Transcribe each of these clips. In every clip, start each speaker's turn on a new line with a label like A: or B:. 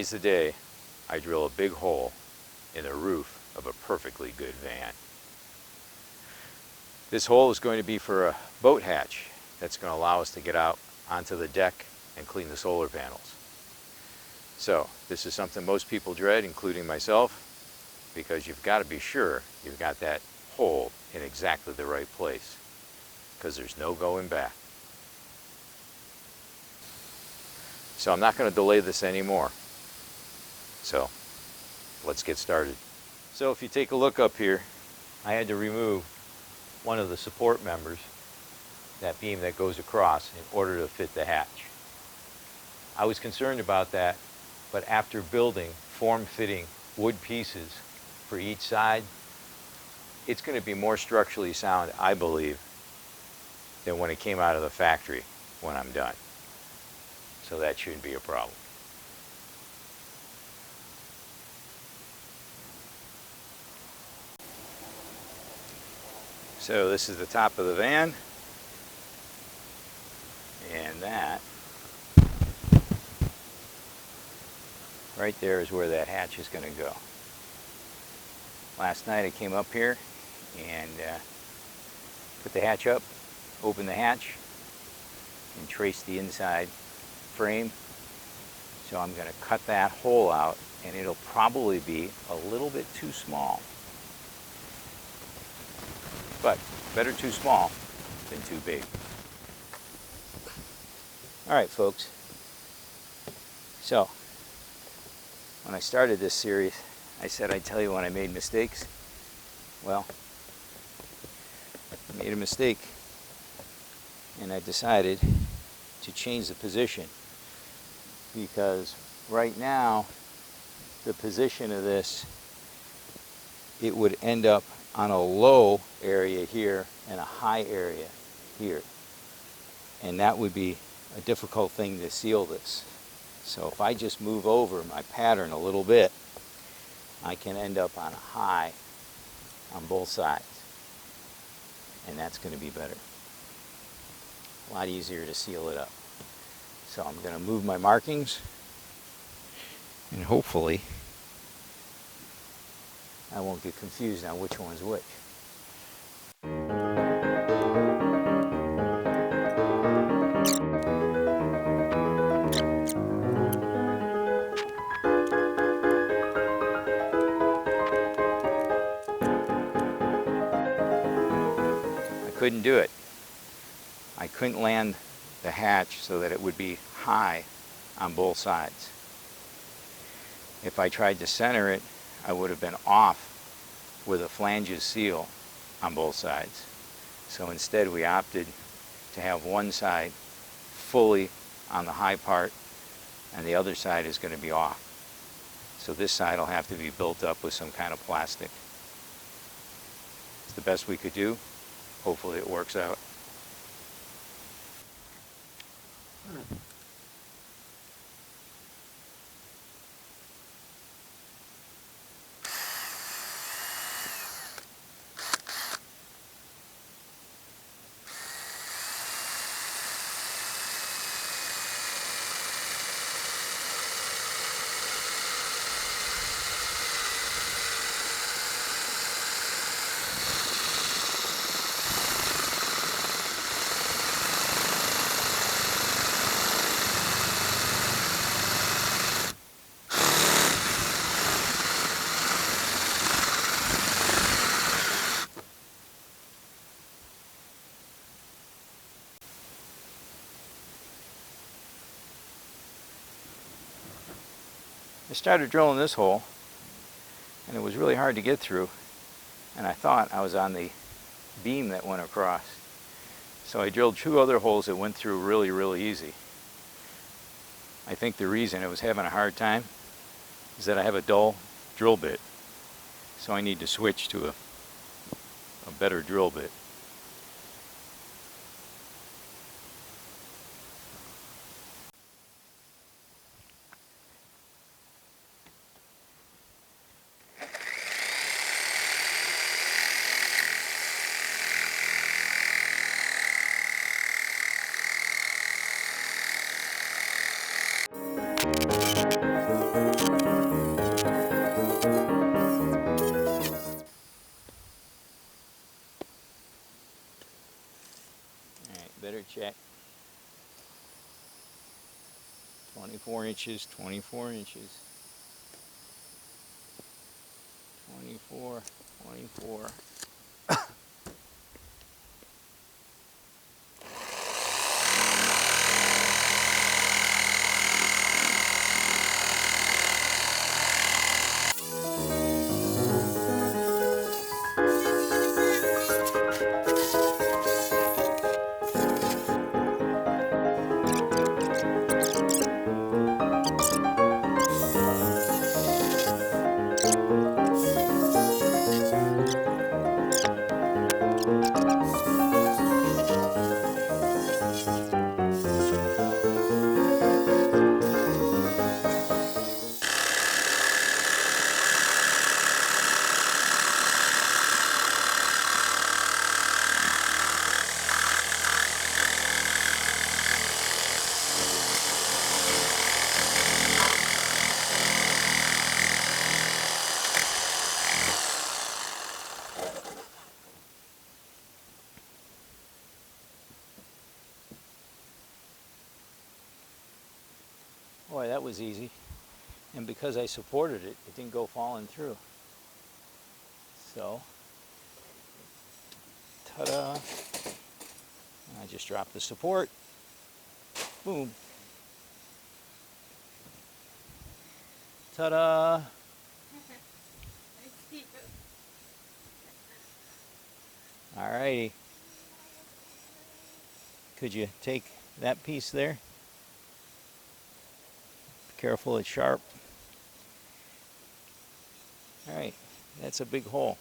A: Many's the day I drill a big hole in the roof of a perfectly good van. This hole is going to be for a boat hatch that's going to allow us to get out onto the deck and clean the solar panels. So this is something most people dread, including myself, because you've got to be sure you've got that hole in exactly the right place, because there's no going back. So I'm not going to delay this anymore. So let's get started. So if you take a look up here, I had to remove one of the support members, that beam that goes across, in order to fit the hatch. I was concerned about that, but after building form-fitting wood pieces for each side, it's going to be more structurally sound, I believe, than when it came out of the factory when I'm done. So that shouldn't be a problem. So this is the top of the van, and that right there is where that hatch is going to go. Last night I came up here and put the hatch up, opened the hatch, and traced the inside frame. So I'm going to cut that hole out, and it'll probably be a little bit too small. But better too small than too big. All right, folks. So when I started this series, I said I'd tell you when I made mistakes. Well, I made a mistake, and I decided to change the position, because right now the position of this, it would end up on a low area here and a high area here, and that would be a difficult thing to seal this. So if I just move over my pattern a little bit, I can end up on a high on both sides, and that's going to be better. A lot easier to seal it up. So I'm going to move my markings, and hopefully I won't get confused on which one's which. I couldn't do it. I couldn't land the hatch so that it would be high on both sides. If I tried to center it, I would have been off with a flanges seal on both sides. So instead we opted to have one side fully on the high part, and the other side is going to be off. So this side will have to be built up with some kind of plastic. It's the best we could do. Hopefully it works out. I started drilling this hole, and it was really hard to get through, and I thought I was on the beam that went across. So I drilled 2 other holes that went through really easy. I think the reason it was having a hard time is that I have a dull drill bit, so I need to switch to a better drill bit. Better check. 24 inches, 24 inches. 24, 24. Boy, that was easy. And because I supported it, it didn't go falling through. So, ta-da. I just dropped the support. Boom. Ta-da. Alrighty. Could you take that piece there? Be careful, it's sharp. Alright, that's a big hole.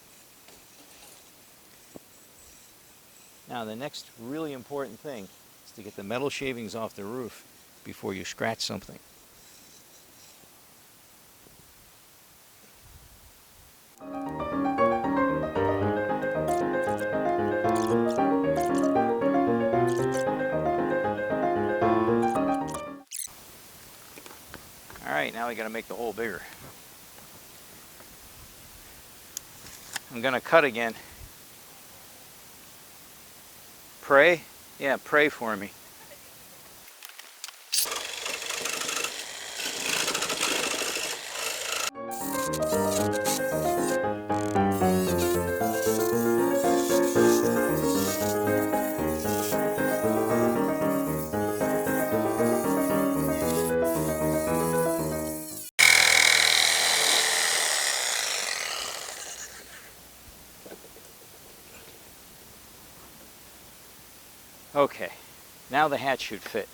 A: Now the next really important thing is to get the metal shavings off the roof before you scratch something. Alright, now we gotta make the hole bigger. I'm gonna cut again. Pray? Yeah, pray for me. Okay, now the hatch should fit.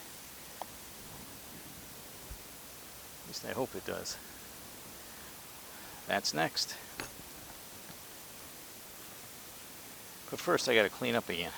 A: At least I hope it does. That's next. But first I gotta clean up again.